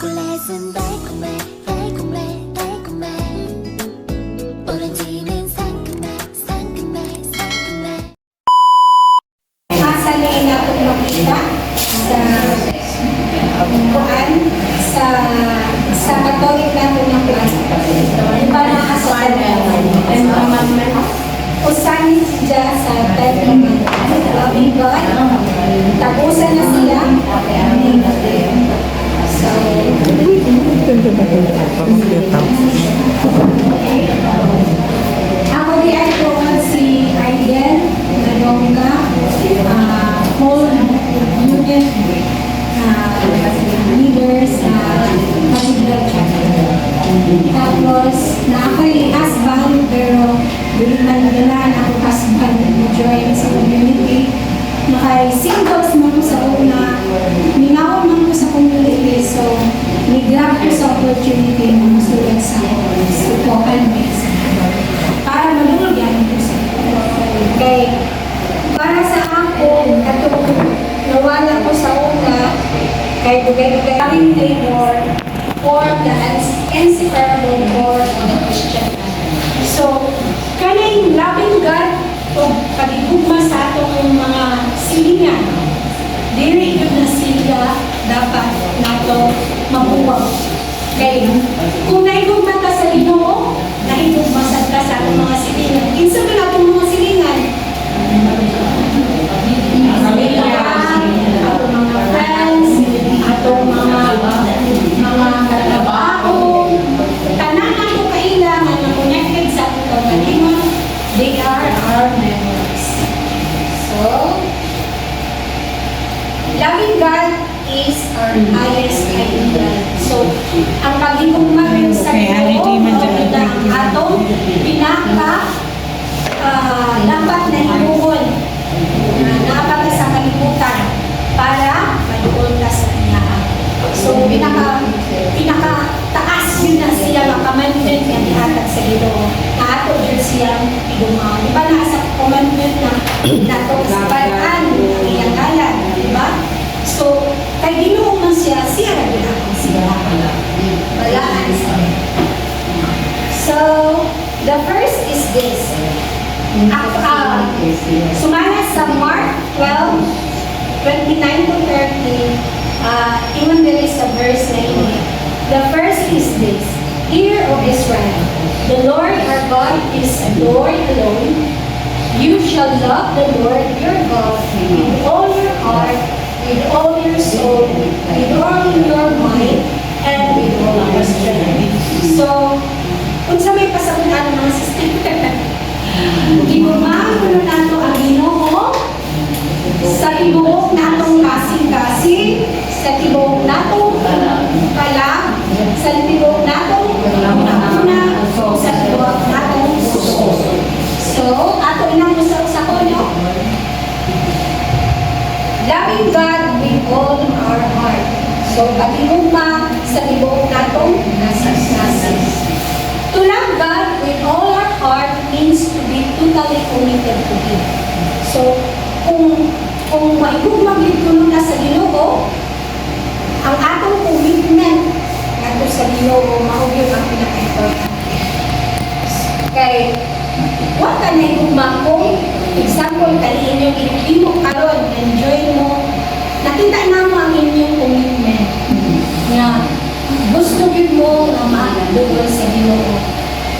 초콜릿은 달콤해 달콤해 달콤해 오렌지는 상큼해 상큼해 상큼해 Masanay na akong makita sa katolik natin ng klase. Iba na kasalan. Usanin siya sa loving God. Tapusan na siya. So, ako di ay ko si Aiden Nadonga, whole unit leader sa Magigal Chapter. Tapos, na ako'y husband, pero bilang ako husband join sa community. Makay singles man ko sa una, minawon man ko sa community, so nag-grab ko sa opportunity na masulat sa Supokan Mesa. Para malulugyan ko sa kay para sa ako, katong nawala ko sa una, kay dugay-dugay kaming labor for the inseparable board of the Christian life. So, kanay loving God o pagigugma sa atong mga silingan, diri yun na sila dapat nato mabuwag. Kaya, kung naigugma ka sa Ginoo, naigugma sa atong mga silingan. Kinsa ka natong mga silingan? Atong mga friends, atong mga katrabaho, tanan nato kailangan na connected sa atong pagkalingon, they are our members. So, loving God is our highest ideal. So, ang pagigugma rin sa Ginoo, na ang atong pinaka dapat na hinuhon na dapat sa kalibutan para maluon ka sa Kanya. So, pinaka-taas yun na siya makamanment na ihatag sa Ginoo. Na ato dyan siyang idumaw. Diba na sa commandment na nato sa balaan ang iyang ngalan, diba? So, kay Ginoo man siya nagbilang siya. Balaan siya. So, the first is this. Sumala sa Mark 12:29 to 30, even there is a verse na ini. The first is this: Hear, O Israel, the Lord our God is Lord alone. You shall love the Lord your God with all your heart, with all your soul, with all your mind, and with all your strength. So, kung sa may pasabunan ng mga sister, gigumahan mo nato ang Ginoo sa tibuok natong kasing-kasing, sa tibuok natong kalam, sa tibuok natong una, sa tibuok natong puso. So, ato inang sa konyo. Loving God with all our heart. So, pagigugma sa tibuok natong kasing-kasing. To love God with all our heart means to be totally committed to Him. So, kung maigugmang tulong na sa Ginoo, ang atong commitment nato sa Ginoo, maugyo ang pinaka-importante. Kaya, huwag ka na igugmang kung, example, kani inyong inulimok karon, enjoy mo, nakita na mo ang inyong commitment na gusto yun mo na maaladoon sa Ginoo.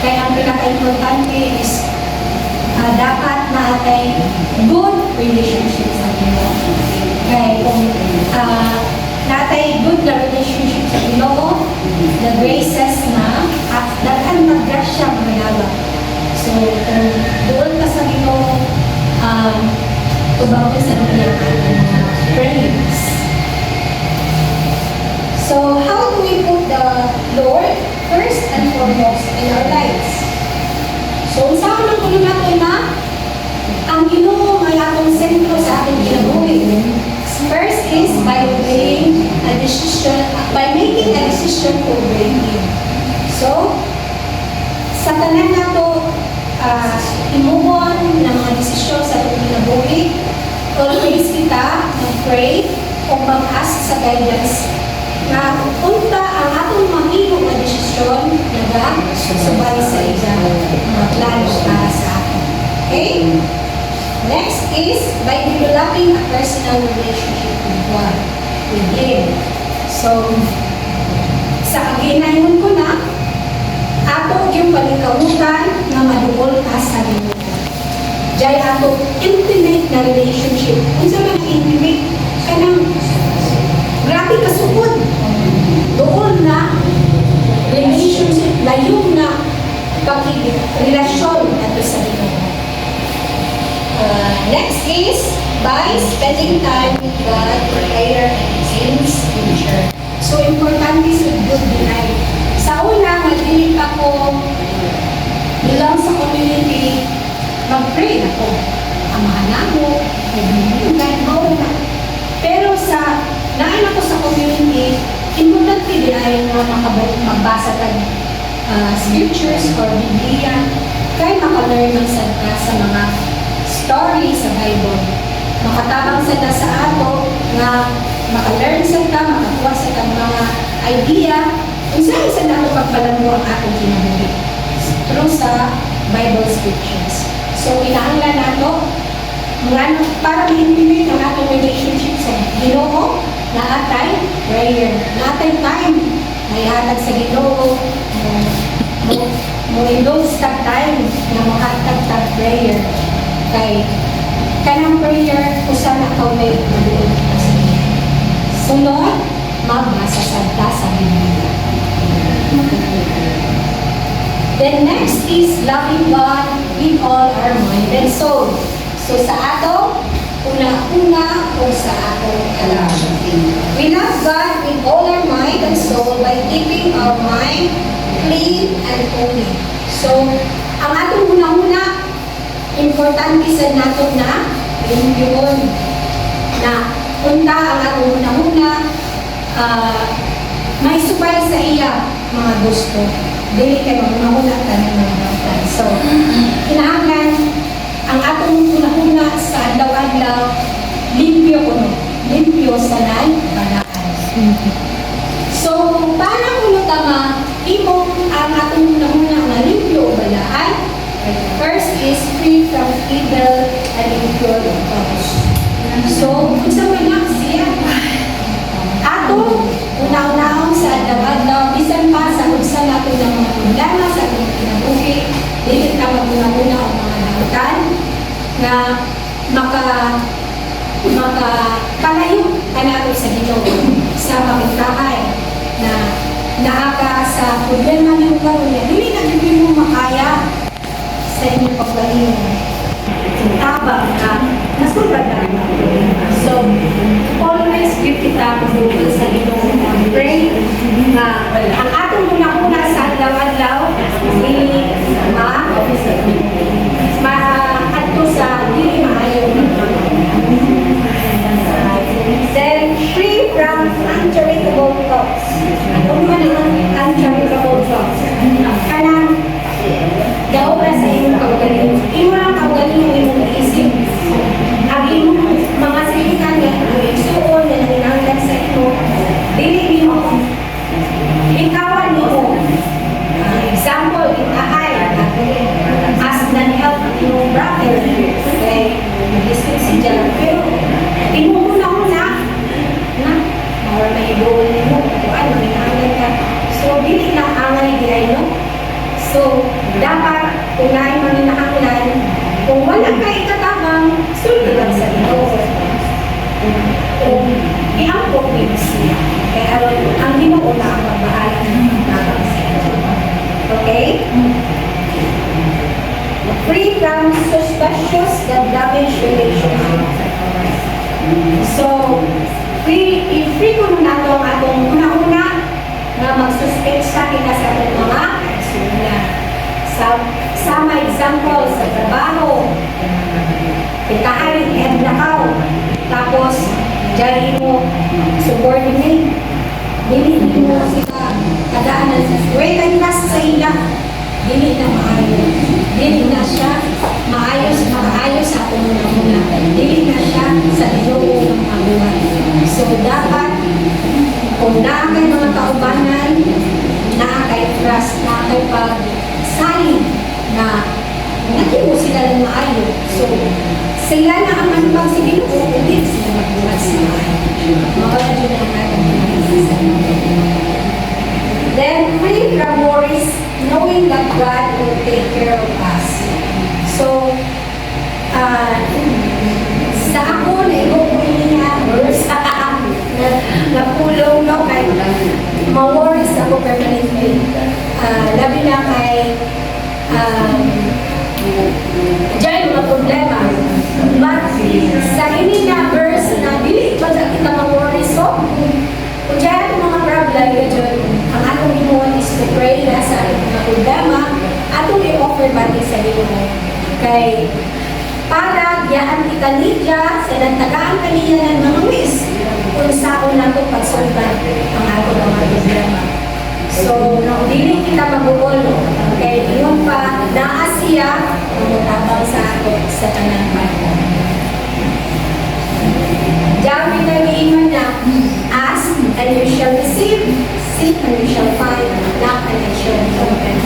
Kaya ang pinaka-importante is dapat natin good relationship sa Ginoo. Kaya kung natin good na relationship sa Ginoo, the graces na at daghan mag-grasya manala. So, kung doon ka sa Ginoo, tubang ka sa iyang prayers. So, how do we put the Lord first and foremost in our lives? So, usahan ng kulo natin na ang Ginoo ay atong sentro sa ating kinabuhi. First is by making a decision to obey Him. So, sa tanan nato imuhon ng mga desisyon sa ating kinabuhi, always kita mag-pray o mag-ask sa guidance nga unta ang atong mahimo nga desisyon naga subay sa iya mga plano para sa atin. Okay? Next is by developing a personal relationship with God, with Him. So, sa kaginayon ko na, ato yung palikamutan na maduol ka sa Ginoo. Diyay ato intimate na relationship. Kung sa mga intimate, kanang grabe kasukod. Doon na relationship, layong na relasyon nato sa Ginoo. Next is by spending time with God, prayer, and in Scripture. So, importante sa good dinay. Sa una, mag-dinig ako bilang sa community, mag-pray ako. Amahan ako, nag-dinig na. Pero sa naan ako sa community, importante din ay magbasa ng scriptures or Biblia, kaya makalearn ng sadya sa mga story sa Bible. Makatabang sadya sa ato na makalearn sadya, makakuha sa mga idea, kung saan sa nato pagpalamo ang atong kinabuhi through sa Bible scriptures. So, kinahanglan nato para ma-intimate ang atong relationship sa Ginoo, naatay prayer, naatay time, naihatag sa Ginoo, mo indulge tag time na mahatag tag prayer. Kay kanang prayer usa na ka may maduol ka sa Ginoo. Sunod, magbasa sadta sa Biblia. Then next is loving God with all our mind and soul. So sa ato, una-una o sa ato kalaban. We love God with all our mind and soul by keeping our mind clean and holy. So, ang atong una-una, importante sa nato na yun na unta ang atong una-una may subay sa iya mga gusto. Dili kay mag-una-una tayo mga bata. So, kinahanglan ang atong una-una sa adlaw-adlaw, limpyo kuno. Limpyo sa balaan. So, paano kuno tama, imong ang atong una-una na limpyo o balaan? First is free from evil and impure thoughts. So, kung sa wala siya, atong una-unahon sa adlaw-adlaw, bisan pa sa kung nato ng mga problema sa ating kinabuhi, dili ka mag-una-una o mga nakutan na makapalayo ka nato sa Ginoo sa pagkahay na naaka sa problema ng karon niya. Dili na dili mo makaya sa inyong pagbaling tabang na nasulad na ang problema. So, always give kita pagdugol sa Ginoo. Pray na ang atong una-una sa adlaw-adlaw dili maadto sa dili maayo. Then, free from uncharitable thoughts. Ano man ang uncharitable thoughts? Kanang daobra sa iyong kaugalingon. Imo lang kaugalingon imong isip. Ang imong mga salita niya, ang igsuon na nanginanglan sa ito, dili mo. Ikawan mo. Example, itahay. As nan-help ang iyong brother. Okay? Nag-isip siya. Pero, una-una, na, mawar na ibuon mo. Ay, manginanglan ka. So, dili na angay diay, no? So, dapat unay maninahanglan kung wala ka ikatabang, sulod lang sa Ginoo. Kung iangkot ni siya. Kaya ang Ginoo na ang magbahala ng tabang sa Ginoo. Okay? Free from suspicious and damaged relationships. So, free ko na ito ang atong una-una na mag-suspect sa kita sa atong mga kaisunan. Sama example sa trabaho, pitahay, head na kao, tapos dyan mo subordinate, dili mo sila kadaanan sa wait and trust sa ila, dili na maayos, dili na siya maayos sa atong muna, dili na siya sa Ginoo ng mabuhay. So dapat kung na salin na nagimo sila ng maayo. So, sila na ang manubag sa Ginoo, hindi sila magbuhat sa maayo. Mawala din ang ating then, free from worries, knowing that God will take care of us. So, sa ako, naigo ko niya, verse, napulong, no, kay ma-worries ako permanently. Labi na kay, diyan mga problema. But, sa ini na verse na, dili ba sa kita ma-worries ko? Kung diyan mga problem, yun, ang atong inuwan is to pray na sa mga problema, atong i-offer batin sa Ginoo. Kay, para giyaan kita niya, sa nagtagaan kaniya ng mga wish, kung saan na ito pagsultan ang atong mga problema. So, dili kita magugulo. Kay, yun pa, naa siya, mamutabang sa ato sa tanang panahon. Diyan pinag-iiman na, ask and you shall receive, seek and you shall find, knock and you shall open.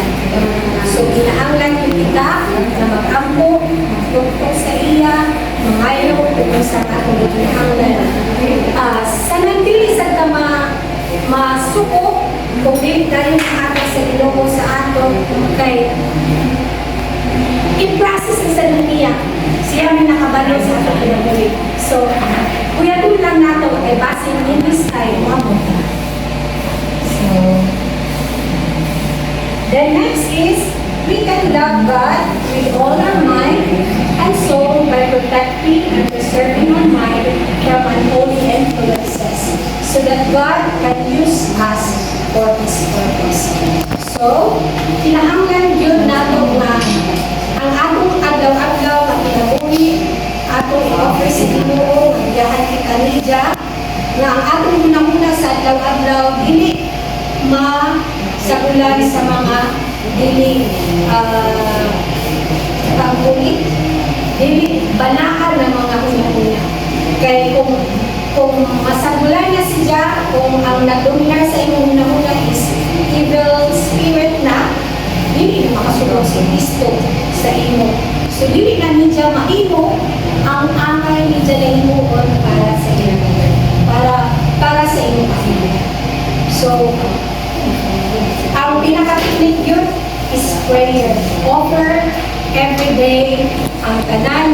So, ginaanglan yung kita na mag-ampo, magtuktok sa iya, mangayo, kung sa atong ginaanglan. Sa nagdili sa tama, masuko, kung di tayo ng ating sa Ginoo sa ato, kay i-process na sa niya. Siya may nakabalo sa ato pinaguli. So, kuya doon lang nato, kay basin in this time, mamo. So, the next is, we can love God with all our mind and soul by protecting and preserving our mind from unholy influences, so that God can use us for His purpose. So, kinahanglan yun nato nga ang atong adlaw-adlaw na kinabuhi, atong i-offer sa Ginoo, magyahan kita niya, nga ang atong unang-una sa adlaw-adlaw, dili masagulan sa mga dili pagbulit, dili banaan ng mga una-una. Kaya kung masagulan na siya, kung ang nagdominar sa imong una-una is evil spirit na, dili na makasulong si Kristo sa imo. So, dili na niya maimo ang angay niya na imuon para sa imo. Para sa imo pamilya. So, ang pinaka-technique yun is prayer. Offer every day ang tanan